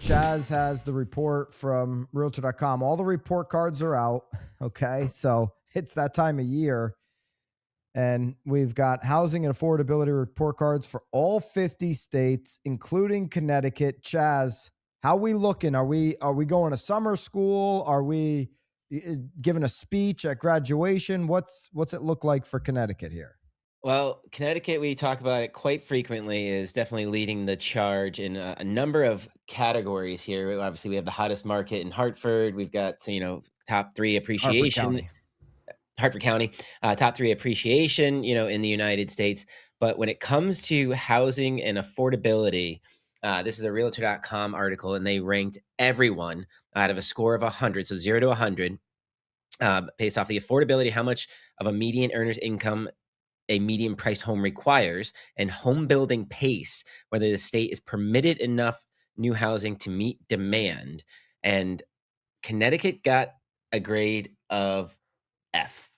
Chaz has the report from Realtor.com. All the report cards are out. Okay. So it's that time of year. And we've got housing and affordability report cards for all 50 states, including Connecticut. Chaz, how we looking? Are we going to summer school? Are we giving a speech at graduation? What's it look like for Connecticut here? Well, Connecticut, we talk about it quite frequently, is definitely leading the charge in a number of categories here. Obviously, we have the hottest market in Hartford. We've got, top three Hartford appreciation, County. Hartford County, top three appreciation, in the United States. But when it comes to housing and affordability, this is a Realtor.com article, and they ranked everyone out of a score of 100, so 0 to 100, based off the affordability, how much of a median earner's income a medium priced home requires, and home building pace, whether the state is permitted enough new housing to meet demand. And Connecticut got a grade of F.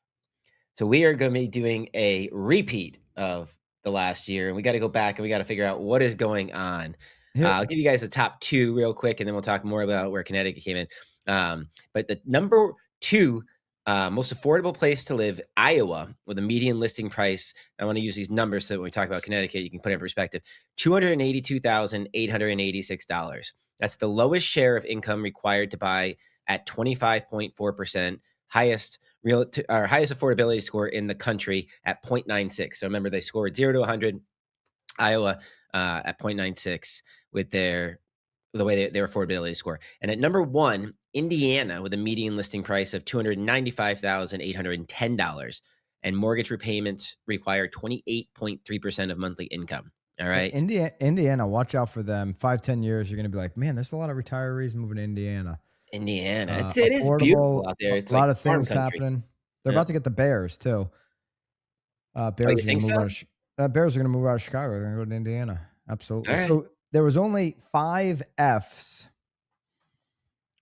So we are going to be doing a repeat of the last year, and we got to go back and we got to figure out what is going on. I'll give you guys the top two real quick, and then we'll talk more about where Connecticut came in. But the number two most affordable place to live, Iowa, with a median listing price. I want to use these numbers so that when we talk about Connecticut, you can put it in perspective. $282,886. That's the lowest share of income required to buy at 25.4%. Highest affordability score in the country at 0.96. So remember, they scored 0 to 100. Iowa at 0.96 with the way their affordability score. And at number one, Indiana, with a median listing price of $295,810, and mortgage repayments require 28.3% of monthly income. All right. Indiana, watch out for them. 5-10 years, you're going to be like, man, there's a lot of retirees moving to Indiana. It is Affordable, beautiful out there. It's a lot like of things farm country. happening. They're about to get the Bears too. You think so? Bears are going to move out of Chicago. They're going to go to Indiana. Absolutely. All right. So there was only 5 Fs.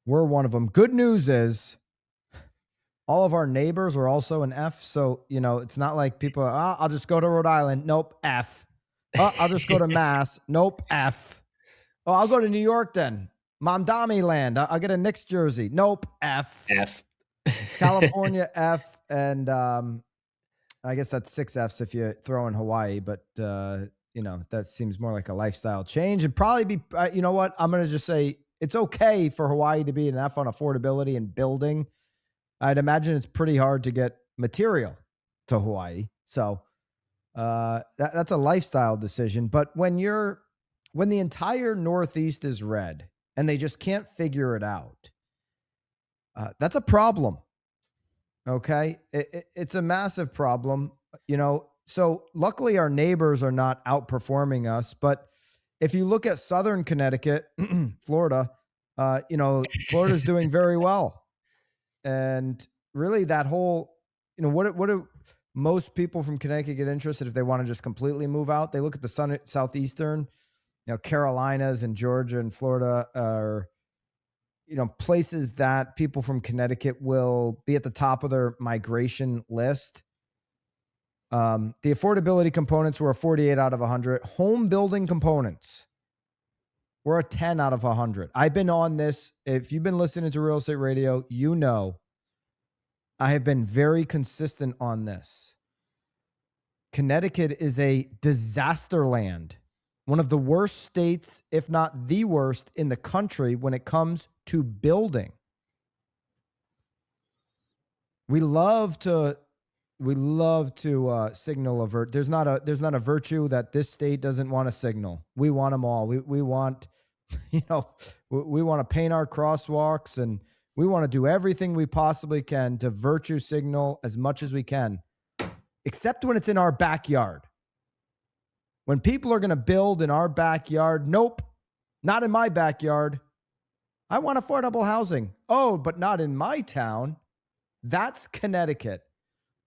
We're one of them. Good news is all of our neighbors are also an F. So, it's not like people are, I'll just go to Rhode Island. Nope. F. I'll just go to Mass. Nope. F. Oh, I'll go to New York then. Mondami land. I'll get a Knicks jersey. Nope. F. F. California F. And I guess that's 6 Fs if you throw in Hawaii. But, that seems more like a lifestyle change. And probably be, you know what? I'm going to just say it's okay for Hawaii to be an F on affordability and building. I'd imagine it's pretty hard to get material to Hawaii. So that's a lifestyle decision. But when the entire Northeast is red and they just can't figure it out, that's a problem. Okay. It's a massive problem, So luckily our neighbors are not outperforming us. But if you look at Southern Connecticut, Florida, Florida's doing very well. And really that whole, what do most people from Connecticut get interested if they want to just completely move out? They look at the Southeastern, Carolinas and Georgia and Florida are, places that people from Connecticut will be at the top of their migration list. The affordability components were a 48 out of 100. Home building components were a 10 out of 100. I've been on this. If you've been listening to Real Estate Radio, I have been very consistent on this. Connecticut is a disaster land. One of the worst states, if not the worst in the country when it comes to building. We love to signal a there's not a virtue that this state doesn't want to signal. We want them all. We want, we want to paint our crosswalks and we want to do everything we possibly can to virtue signal as much as we can, except when it's in our backyard. When people are going to build in our backyard, nope, not in my backyard. I want affordable housing. Oh, but not in my town. That's Connecticut.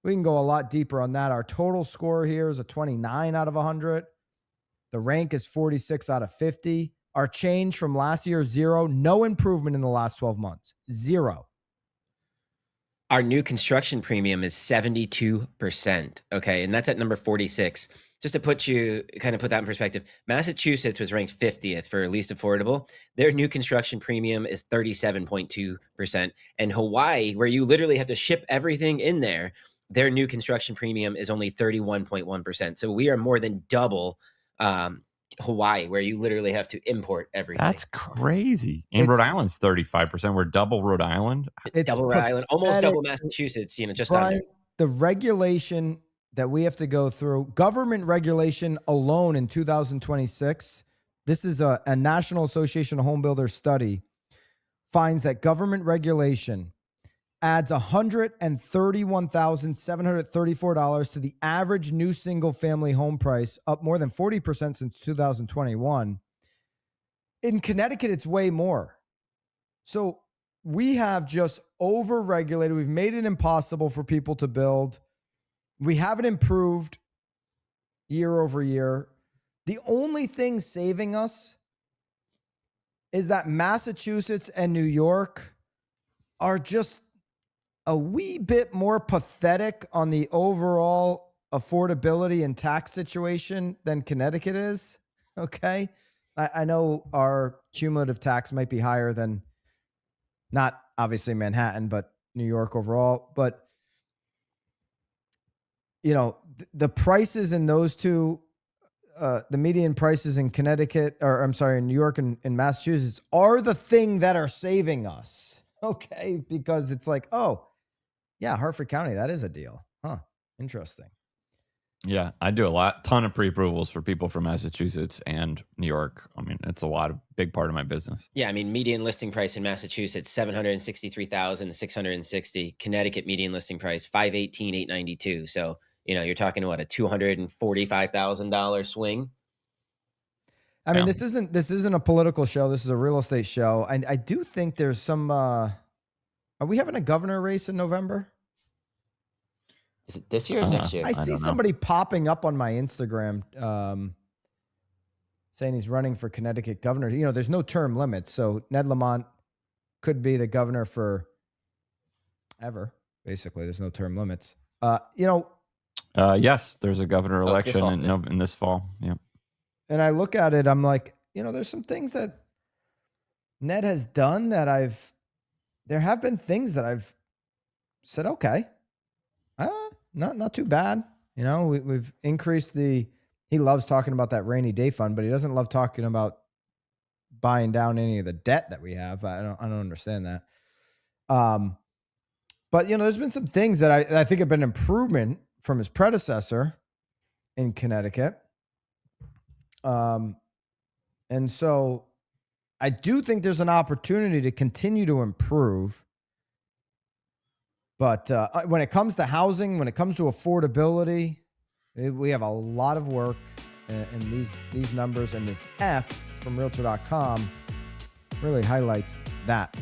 We can go a lot deeper on that. Our total score here is a 29 out of 100. The rank is 46 out of 50. Our change from last year, 0. No improvement in the last 12 months. 0. Our new construction premium is 72%. Okay. And that's at number 46. just to put that in perspective, Massachusetts was ranked 50th for least affordable. Their new construction premium is 37.2%. And Hawaii, where you literally have to ship everything in there, their new construction premium is only 31.1%. So we are more than double Hawaii, where you literally have to import everything. That's crazy. And Rhode Island's 35%. We're double Rhode Island. It's double Rhode Island, almost double Massachusetts, just Brian, under. The regulation that we have to go through, government regulation alone in 2026, this is a National Association of Home Builders study, finds that government regulation adds $131,734 to the average new single-family home price, up more than 40% since 2021. In Connecticut, it's way more. So we have just over-regulated. We've made it impossible for people to build. We haven't improved year over year. The only thing saving us is that Massachusetts and New York are just a wee bit more pathetic on the overall affordability and tax situation than Connecticut is. Okay. I know our cumulative tax might be higher than, not obviously Manhattan, but New York overall. But, the prices in those two, the median prices in Connecticut, or I'm sorry, in New York and Massachusetts are the thing that are saving us. Okay. Because it's like, oh, yeah, Hartford County, that is a deal. Huh. Interesting. Yeah, I do ton of pre-approvals for people from Massachusetts and New York. I mean, it's big part of my business. Yeah, I mean, median listing price in Massachusetts, $763,660. Connecticut median listing price, $518,892. So, you're talking about a $245,000 swing. I mean, this isn't a political show. This is a real estate show. And I do think there's some, are we having a governor race in November? Is it this year or next year? I see somebody popping up on my Instagram saying he's running for Connecticut governor. There's no term limit. So Ned Lamont could be the governor for ever. Basically, there's no term limits. Yes, there's a governor election in this fall. Yeah. And I look at it, I'm like, there's some things that Ned has done that there have been things that I've said, okay, not too bad. We've increased he loves talking about that rainy day fund, but he doesn't love talking about buying down any of the debt that we have. I don't understand that. But there's been some things that I think have been improvement from his predecessor in Connecticut. And so I do think there's an opportunity to continue to improve. But when it comes to housing, when it comes to affordability, we have a lot of work. And these numbers and this F from Realtor.com really highlights that.